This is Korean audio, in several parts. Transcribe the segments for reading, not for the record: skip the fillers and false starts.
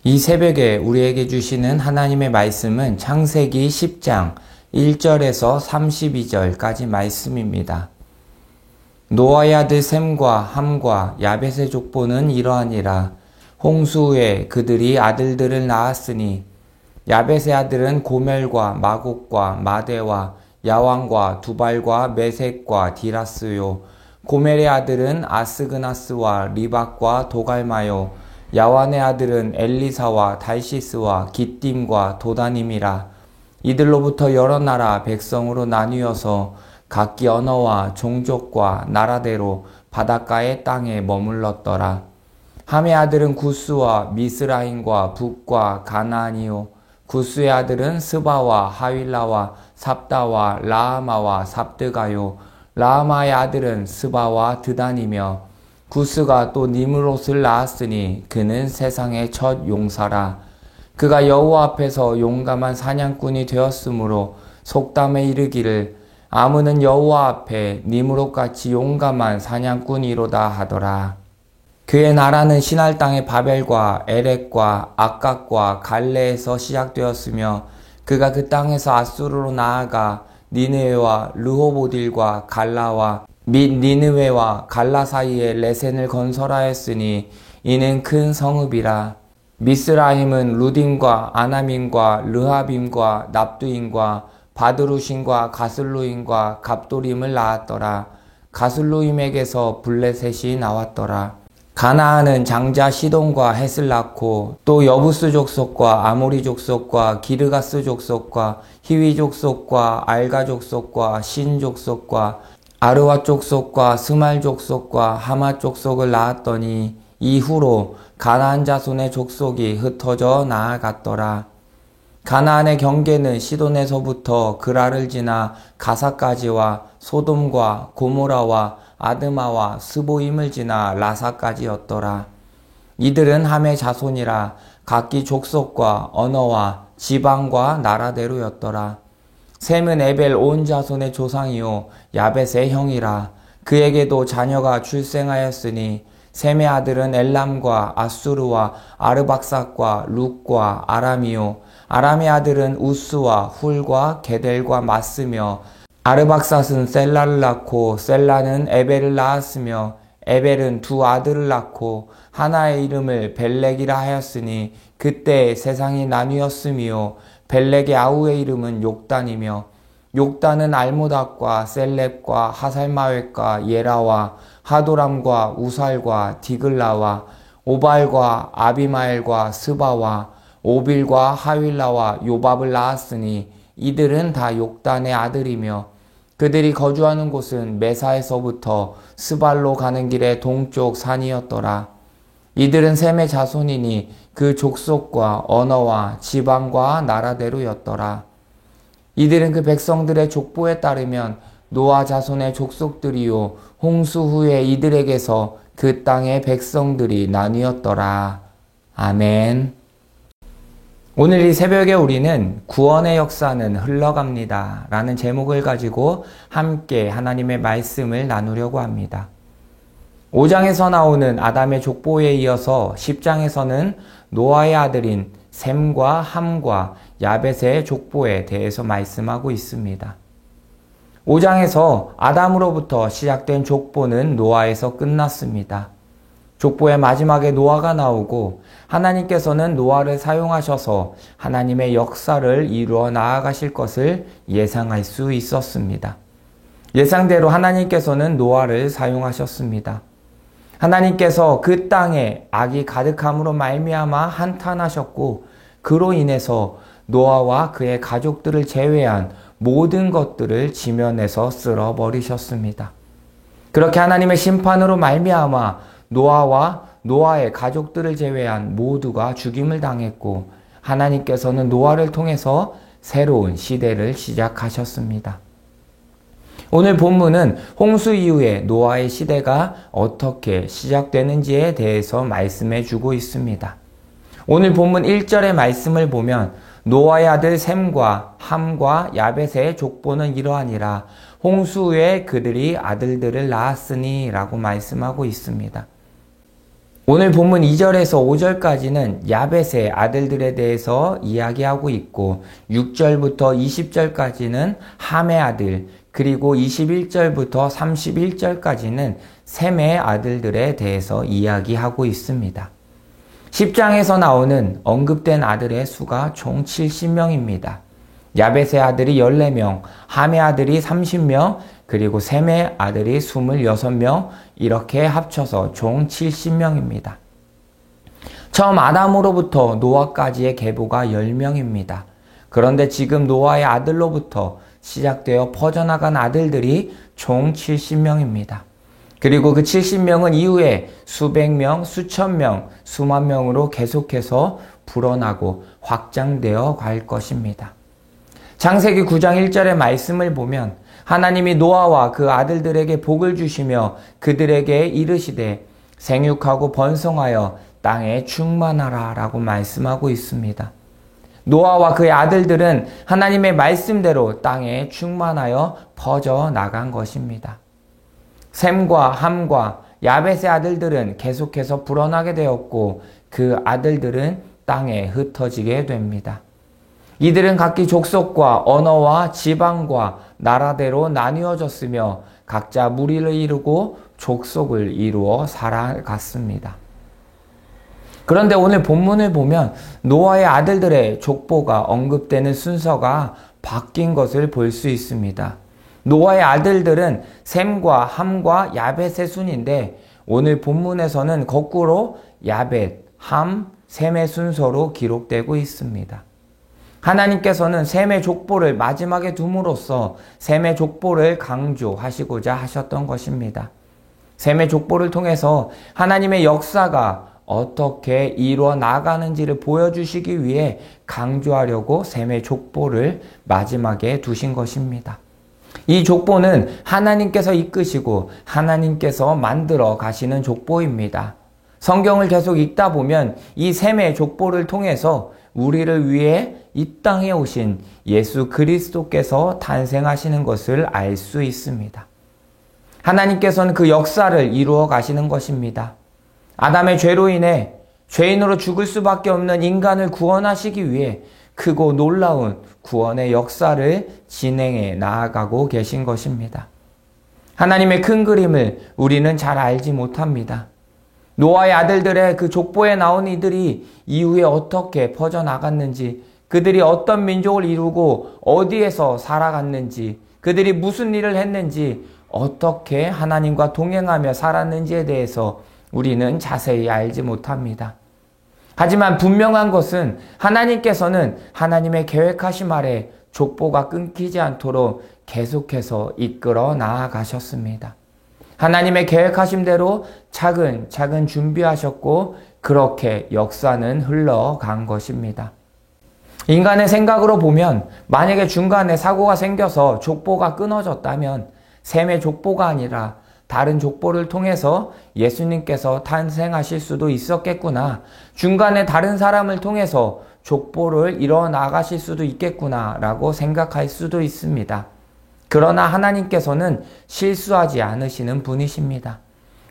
이 새벽에 우리에게 주시는 하나님의 말씀은 창세기 10장 1절에서 32절까지 말씀입니다. 노아의 아들 셈과 함과 야벳의 족보는 이러하니라. 홍수 후에 그들이 아들들을 낳았으니 야벳의 아들은 고멜과 마곡과 마대와 야왕과 두발과 메색과 디라스요. 고멜의 아들은 아스그나스와 리박과 도갈마요. 야완의 아들은 엘리사와 달시스와 기띔과 도다님이라. 이들로부터 여러 나라 백성으로 나뉘어서 각기 언어와 종족과 나라대로 바닷가의 땅에 머물렀더라. 함의 아들은 구스와 미스라임과 북과 가나안이요. 구스의 아들은 스바와 하윌라와 삽다와 라하마와 삽드가요. 라하마의 아들은 스바와 드단이며 구스가 또 니므롯을 낳았으니 그는 세상의 첫 용사라. 그가 여호와 앞에서 용감한 사냥꾼이 되었으므로 속담에 이르기를 아므는 여호와 앞에 니므롯같이 용감한 사냥꾼이로다 하더라. 그의 나라는 시날 땅의 바벨과 에렉과 악각과 갈레에서 시작되었으며 그가 그 땅에서 아수르로 나아가 니느웨와 르호보딜과 갈라와 및 니느웨와 갈라 사이에 레센을 건설하였으니 이는 큰 성읍이라. 미스라임은 루딘과 아나민과 르하빔과 납두인과 바드루신과 가슬루인과 갑도림을 낳았더라. 가슬루임에게서 블레셋이 나왔더라. 가나안은 장자 시돈과 헷을 낳고 또 여부스 족속과 아모리 족속과 기르가스 족속과 히위 족속과 알가 족속과 신 족속과 아르와 족속과 스말 족속과 하마 족속을 낳았더니 이후로 가나안 자손의 족속이 흩어져 나아갔더라. 가나안의 경계는 시돈에서부터 그라를 지나 가사까지와 소돔과 고모라와 아드마와 스보임을 지나 라사까지였더라. 이들은 함의 자손이라 각기 족속과 언어와 지방과 나라대로였더라. 셈은 에벨 온 자손의 조상이요 야벳의 형이라. 그에게도 자녀가 출생하였으니 셈의 아들은 엘람과 아수르와 아르박삭과 룩과 아람이요 아람의 아들은 우스와 훌과 게델과 마스며 아르박삭은 셀라를 낳고 셀라는 에벨을 낳았으며 에벨은 두 아들을 낳고 하나의 이름을 벨렉이라 하였으니 그때 세상이 나뉘었으며 벨렉의 아우의 이름은 욕단이며 욕단은 알모닥과 셀렙과 하살마웻과 예라와 하도람과 우살과 디글라와 오발과 아비마엘과 스바와 오빌과 하윌라와 요밥을 낳았으니 이들은 다 욕단의 아들이며 그들이 거주하는 곳은 메사에서부터 스발로 가는 길의 동쪽 산이었더라. 이들은 셈의 자손이니 그 족속과 언어와 지방과 나라대로였더라. 이들은 그 백성들의 족보에 따르면 노아 자손의 족속들이요 홍수 후에 이들에게서 그 땅의 백성들이 나뉘었더라. 아멘. 오늘 이 새벽에 우리는 구원의 역사는 흘러갑니다 라는 제목을 가지고 함께 하나님의 말씀을 나누려고 합니다. 5장에서 나오는 아담의 족보에 이어서 10장에서는 노아의 아들인 셈과 함과 야벳의 족보에 대해서 말씀하고 있습니다. 5장에서 아담으로부터 시작된 족보는 노아에서 끝났습니다. 족보의 마지막에 노아가 나오고 하나님께서는 노아를 사용하셔서 하나님의 역사를 이루어 나아가실 것을 예상할 수 있었습니다. 예상대로 하나님께서는 노아를 사용하셨습니다. 하나님께서 그 땅에 악이 가득함으로 말미암아 한탄하셨고 그로 인해서 노아와 그의 가족들을 제외한 모든 것들을 지면에서 쓸어버리셨습니다. 그렇게 하나님의 심판으로 말미암아 노아와 노아의 가족들을 제외한 모두가 죽임을 당했고 하나님께서는 노아를 통해서 새로운 시대를 시작하셨습니다. 오늘 본문은 홍수 이후에 노아의 시대가 어떻게 시작되는지에 대해서 말씀해 주고 있습니다. 오늘 본문 1절의 말씀을 보면 노아의 아들 셈과 함과 야벳의 족보는 이러하니라. 홍수 후에 그들이 아들들을 낳았으니 라고 말씀하고 있습니다. 오늘 본문 2절에서 5절까지는 야벳의 아들들에 대해서 이야기하고 있고 6절부터 20절까지는 함의 아들, 그리고 21절부터 31절까지는 셈의 아들들에 대해서 이야기하고 있습니다. 10장에서 나오는 언급된 아들의 수가 총 70명입니다. 야벳의 아들이 14명, 함의 아들이 30명, 그리고 셈의 아들이 26명, 이렇게 합쳐서 총 70명입니다. 처음 아담으로부터 노아까지의 계보가 10명입니다. 그런데 지금 노아의 아들로부터 시작되어 퍼져나간 아들들이 총 70명입니다. 그리고 그 70명은 이후에 수백 명, 수천 명, 수만 명으로 계속해서 불어나고 확장되어 갈 것입니다. 창세기 9장 1절의 말씀을 보면 하나님이 노아와 그 아들들에게 복을 주시며 그들에게 이르시되 생육하고 번성하여 땅에 충만하라 라고 말씀하고 있습니다. 노아와 그의 아들들은 하나님의 말씀대로 땅에 충만하여 퍼져 나간 것입니다. 셈과 함과 야벳의 아들들은 계속해서 불어나게 되었고 그 아들들은 땅에 흩어지게 됩니다. 이들은 각기 족속과 언어와 지방과 나라대로 나뉘어졌으며 각자 무리를 이루고 족속을 이루어 살아갔습니다. 그런데 오늘 본문을 보면 노아의 아들들의 족보가 언급되는 순서가 바뀐 것을 볼 수 있습니다. 노아의 아들들은 셈과 함과 야벳의 순인데 오늘 본문에서는 거꾸로 야벳, 함, 셈의 순서로 기록되고 있습니다. 하나님께서는 셈의 족보를 마지막에 둠으로써 셈의 족보를 강조하시고자 하셨던 것입니다. 셈의 족보를 통해서 하나님의 역사가 어떻게 이루어 나가는지를 보여주시기 위해 강조하려고 셈의 족보를 마지막에 두신 것입니다. 이 족보는 하나님께서 이끄시고 하나님께서 만들어 가시는 족보입니다. 성경을 계속 읽다 보면 이 셈의 족보를 통해서 우리를 위해 이 땅에 오신 예수 그리스도께서 탄생하시는 것을 알 수 있습니다. 하나님께서는 그 역사를 이루어 가시는 것입니다. 아담의 죄로 인해 죄인으로 죽을 수밖에 없는 인간을 구원하시기 위해 크고 놀라운 구원의 역사를 진행해 나아가고 계신 것입니다. 하나님의 큰 그림을 우리는 잘 알지 못합니다. 노아의 아들들의 그 족보에 나온 이들이 이후에 어떻게 퍼져나갔는지, 그들이 어떤 민족을 이루고 어디에서 살아갔는지, 그들이 무슨 일을 했는지, 어떻게 하나님과 동행하며 살았는지에 대해서 우리는 자세히 알지 못합니다. 하지만 분명한 것은 하나님께서는 하나님의 계획하심 아래 족보가 끊기지 않도록 계속해서 이끌어 나아가셨습니다. 하나님의 계획하심대로 차근차근 준비하셨고 그렇게 역사는 흘러간 것입니다. 인간의 생각으로 보면 만약에 중간에 사고가 생겨서 족보가 끊어졌다면 셈의 족보가 아니라 다른 족보를 통해서 예수님께서 탄생하실 수도 있었겠구나. 중간에 다른 사람을 통해서 족보를 이뤄나가실 수도 있겠구나 라고 생각할 수도 있습니다. 그러나 하나님께서는 실수하지 않으시는 분이십니다.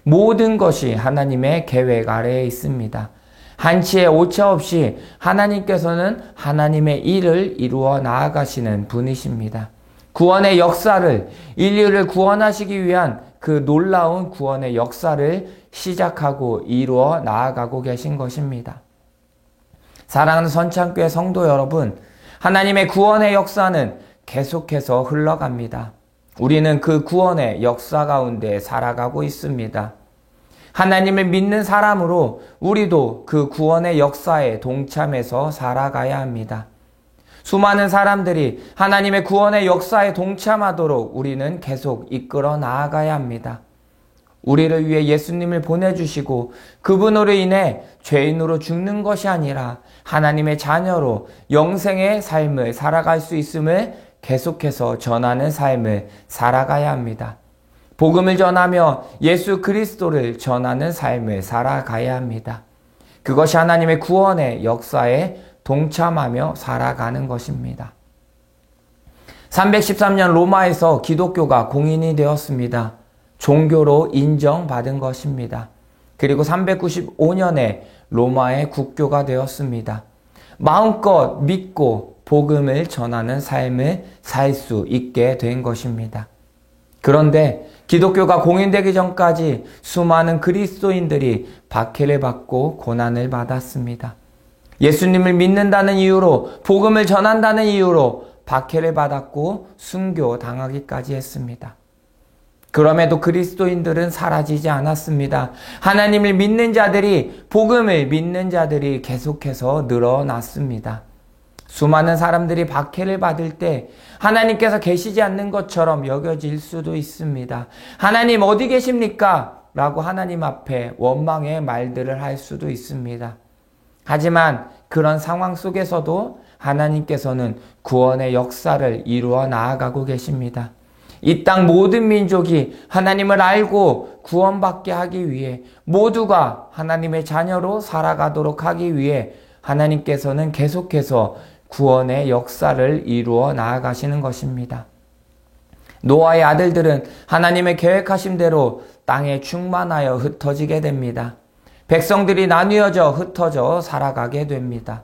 모든 것이 하나님의 계획 아래에 있습니다. 한치의 오차 없이 하나님께서는 하나님의 일을 이루어 나아가시는 분이십니다. 구원의 역사를, 인류를 구원하시기 위한 그 놀라운 구원의 역사를 시작하고 이루어 나아가고 계신 것입니다. 사랑하는 선창교회 성도 여러분, 하나님의 구원의 역사는 계속해서 흘러갑니다. 우리는 그 구원의 역사 가운데 살아가고 있습니다. 하나님을 믿는 사람으로 우리도 그 구원의 역사에 동참해서 살아가야 합니다. 수많은 사람들이 하나님의 구원의 역사에 동참하도록 우리는 계속 이끌어 나아가야 합니다. 우리를 위해 예수님을 보내주시고 그분으로 인해 죄인으로 죽는 것이 아니라 하나님의 자녀로 영생의 삶을 살아갈 수 있음을 계속해서 전하는 삶을 살아가야 합니다. 복음을 전하며 예수 그리스도를 전하는 삶을 살아가야 합니다. 그것이 하나님의 구원의 역사에 동참하며 살아가는 것입니다. 313년 로마에서 기독교가 공인이 되었습니다. 종교로 인정받은 것입니다. 그리고 395년에 로마의 국교가 되었습니다. 마음껏 믿고 복음을 전하는 삶을 살 수 있게 된 것입니다. 그런데 기독교가 공인되기 전까지 수많은 그리스도인들이 박해를 받고 고난을 받았습니다. 예수님을 믿는다는 이유로, 복음을 전한다는 이유로 박해를 받았고 순교당하기까지 했습니다. 그럼에도 그리스도인들은 사라지지 않았습니다. 하나님을 믿는 자들이, 복음을 믿는 자들이 계속해서 늘어났습니다. 수많은 사람들이 박해를 받을 때 하나님께서 계시지 않는 것처럼 여겨질 수도 있습니다. 하나님 어디 계십니까? 라고 하나님 앞에 원망의 말들을 할 수도 있습니다. 하지만 그런 상황 속에서도 하나님께서는 구원의 역사를 이루어 나아가고 계십니다. 이 땅 모든 민족이 하나님을 알고 구원받게 하기 위해, 모두가 하나님의 자녀로 살아가도록 하기 위해 하나님께서는 계속해서 구원의 역사를 이루어 나아가시는 것입니다. 노아의 아들들은 하나님의 계획하신 대로 땅에 충만하여 흩어지게 됩니다. 백성들이 나뉘어져 흩어져 살아가게 됩니다.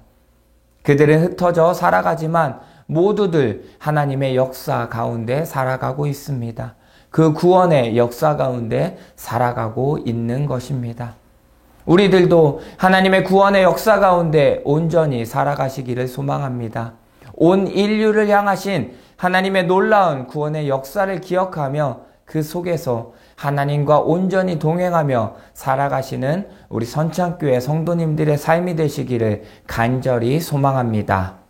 그들은 흩어져 살아가지만 모두들 하나님의 역사 가운데 살아가고 있습니다. 그 구원의 역사 가운데 살아가고 있는 것입니다. 우리들도 하나님의 구원의 역사 가운데 온전히 살아가시기를 소망합니다. 온 인류를 향하신 하나님의 놀라운 구원의 역사를 기억하며 그 속에서 하나님과 온전히 동행하며 살아가시는 우리 선창교회 성도님들의 삶이 되시기를 간절히 소망합니다.